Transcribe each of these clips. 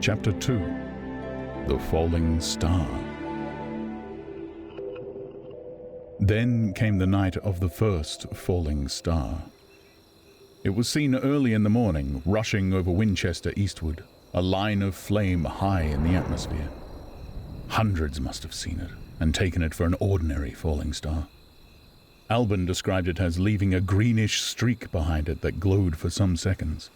Chapter 2. The Falling Star. Then came the night of the first falling star. It was seen early in the morning, rushing over Winchester eastward, a line of flame high in the atmosphere. Hundreds must have seen it, and taken it for an ordinary falling star. Alban described it as leaving a greenish streak behind it that glowed for some seconds.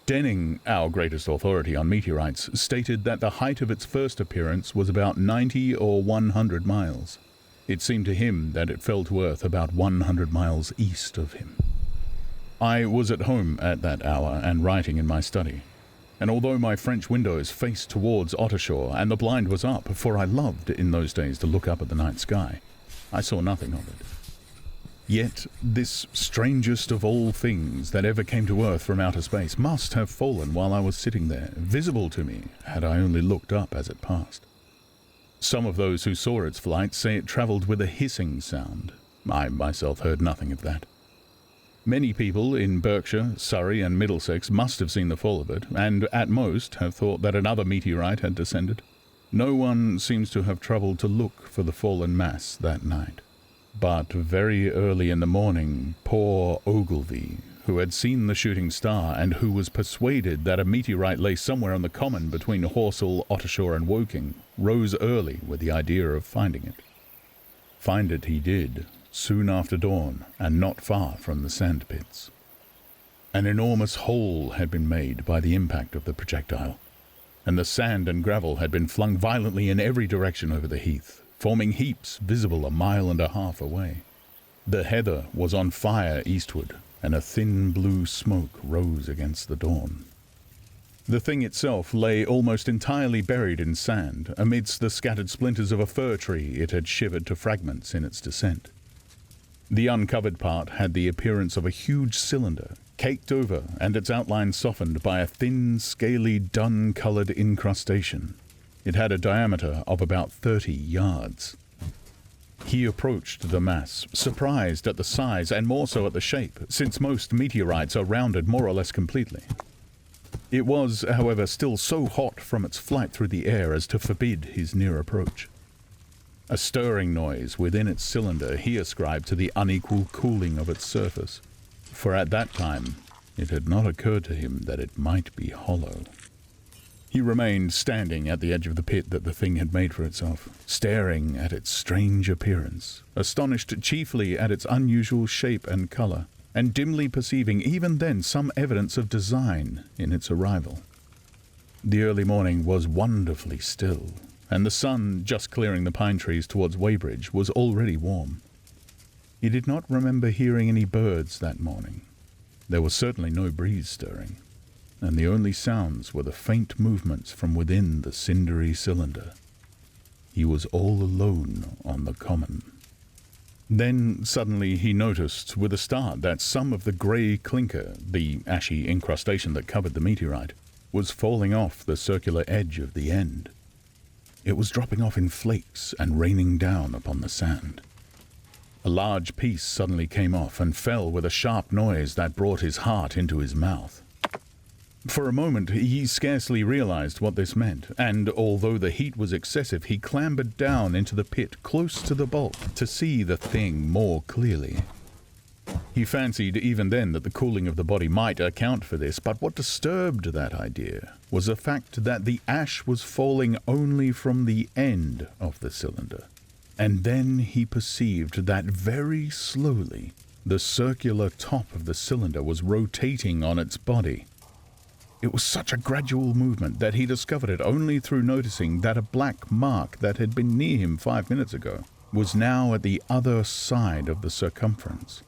Denning, our greatest authority on meteorites, stated that the height of its first appearance was about 90 or 100 miles. It seemed to him that it fell to Earth about 100 miles east of him. I was at home at that hour and writing in my study, and although my French windows faced towards Ottershaw and the blind was up, for I loved in those days to look up at the night sky, I saw nothing of it. Yet this strangest of all things that ever came to Earth from outer space must have fallen while I was sitting there, visible to me had I only looked up as it passed. Some of those who saw its flight say it travelled with a hissing sound. I myself heard nothing of that. Many people in Berkshire, Surrey and Middlesex must have seen the fall of it, and at most have thought that another meteorite had descended. No one seems to have troubled to look for the fallen mass that night. But very early in the morning, poor Ogilvy, who had seen the shooting star and who was persuaded that a meteorite lay somewhere on the common between Horsell, Ottershaw and Woking, rose early with the idea of finding it. Find it he did, soon after dawn, and not far from the sand pits. An enormous hole had been made by the impact of the projectile, and the sand and gravel had been flung violently in every direction over the heath, forming heaps visible 1.5 miles away. The heather was on fire eastward, and a thin blue smoke rose against the dawn. The thing itself lay almost entirely buried in sand, amidst the scattered splinters of a fir tree it had shivered to fragments in its descent. The uncovered part had the appearance of a huge cylinder, caked over and its outline softened by a thin, scaly, dun-coloured incrustation. It had a diameter of about 30 yards. He approached the mass, surprised at the size and more so at the shape, since most meteorites are rounded more or less completely. It was, however, still so hot from its flight through the air as to forbid his near approach. A stirring noise within its cylinder he ascribed to the unequal cooling of its surface, for at that time it had not occurred to him that it might be hollow. He remained standing at the edge of the pit that the thing had made for itself, staring at its strange appearance, astonished chiefly at its unusual shape and colour, and dimly perceiving even then some evidence of design in its arrival. The early morning was wonderfully still, and the sun, just clearing the pine trees towards Weybridge, was already warm. He did not remember hearing any birds that morning. There was certainly no breeze stirring, and the only sounds were the faint movements from within the cindery cylinder. He was all alone on the common. Then suddenly he noticed with a start that some of the grey clinker, the ashy incrustation that covered the meteorite, was falling off the circular edge of the end. It was dropping off in flakes and raining down upon the sand. A large piece suddenly came off and fell with a sharp noise that brought his heart into his mouth. For a moment he scarcely realized what this meant, and although the heat was excessive, he clambered down into the pit close to the bulk to see the thing more clearly. He fancied even then that the cooling of the body might account for this, but what disturbed that idea was the fact that the ash was falling only from the end of the cylinder. And then he perceived that very slowly the circular top of the cylinder was rotating on its body. It was such a gradual movement that he discovered it only through noticing that a black mark that had been near him 5 minutes ago was now at the other side of the circumference.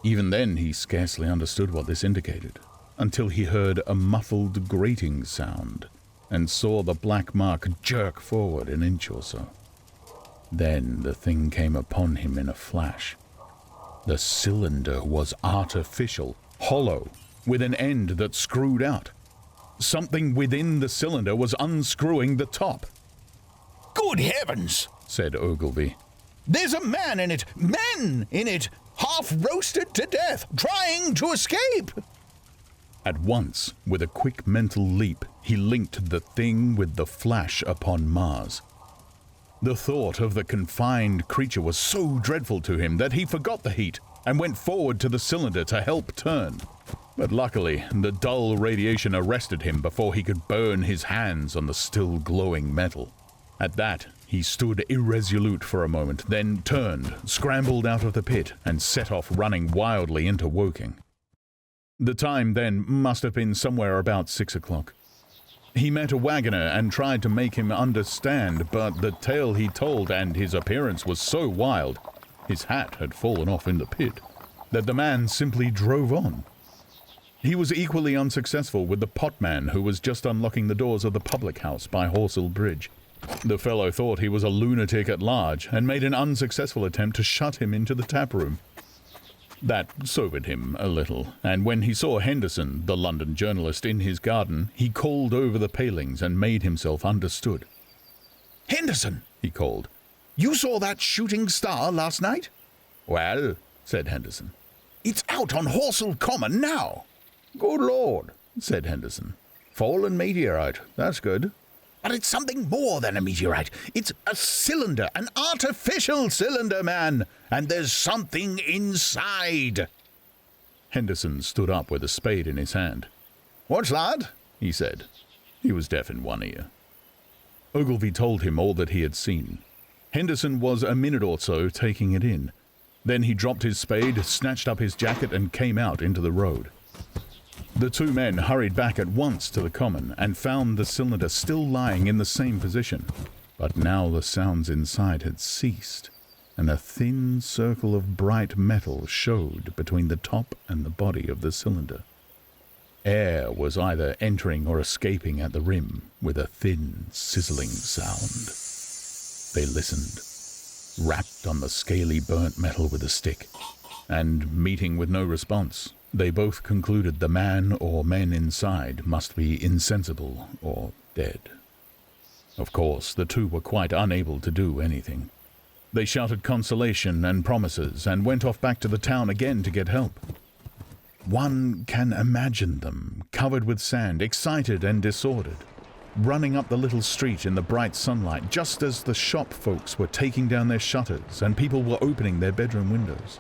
Even then he scarcely understood what this indicated, until he heard a muffled grating sound and saw the black mark jerk forward an inch or so. Then the thing came upon him in a flash. The cylinder was artificial, hollow, with an end that screwed out. Something within the cylinder was unscrewing the top. "Good heavens," said Ogilvy. "There's a man in it, men in it, half roasted to death, trying to escape." At once, with a quick mental leap, he linked the thing with the flash upon Mars. The thought of the confined creature was so dreadful to him that he forgot the heat and went forward to the cylinder to help turn. But luckily, the dull radiation arrested him before he could burn his hands on the still glowing metal. At that, he stood irresolute for a moment, then turned, scrambled out of the pit, and set off running wildly into Woking. The time then must have been somewhere about 6 o'clock. He met a wagoner and tried to make him understand, but the tale he told and his appearance was so wild, his hat had fallen off in the pit, that the man simply drove on. He was equally unsuccessful with the potman who was just unlocking the doors of the public house by Horsell Bridge. The fellow thought he was a lunatic at large and made an unsuccessful attempt to shut him into the tap room. That sobered him a little, and when he saw Henderson, the London journalist, in his garden, he called over the palings and made himself understood. Henderson, he called. you saw that shooting star last night? Well, said Henderson. It's out on Horsell Common now. Good Lord, said Henderson. Fallen meteorite, that's good. But it's something more than a meteorite. It's a cylinder, an artificial cylinder, man. And there's something inside. Henderson stood up with a spade in his hand. What's that? He said. He was deaf in one ear. Ogilvy told him all that he had seen. Henderson was a minute or so taking it in. Then he dropped his spade, snatched up his jacket, and came out into the road. The two men hurried back at once to the common and found the cylinder still lying in the same position. But now the sounds inside had ceased, and a thin circle of bright metal showed between the top and the body of the cylinder. Air was either entering or escaping at the rim with a thin, sizzling sound. They listened, rapped on the scaly burnt metal with a stick, and, meeting with no response, they both concluded the man or men inside must be insensible or dead. Of course, the two were quite unable to do anything. They shouted consolation and promises and went off back to the town again to get help. One can imagine them, covered with sand, excited and disordered, running up the little street in the bright sunlight just as the shop folks were taking down their shutters and people were opening their bedroom windows.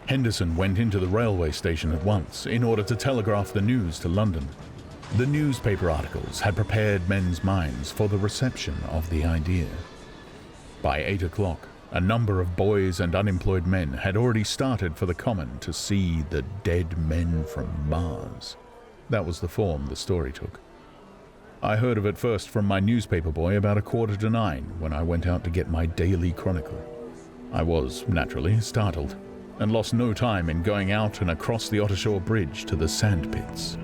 Henderson went into the railway station at once in order to telegraph the news to London. The newspaper articles had prepared men's minds for the reception of the idea. By 8 o'clock, a number of boys and unemployed men had already started for the common to see the dead men from Mars. That was the form the story took. I heard of it first from my newspaper boy about 9:15 when I went out to get my daily chronicle. I was, naturally, startled, and lost no time in going out and across the Ottershaw Bridge to the sand pits.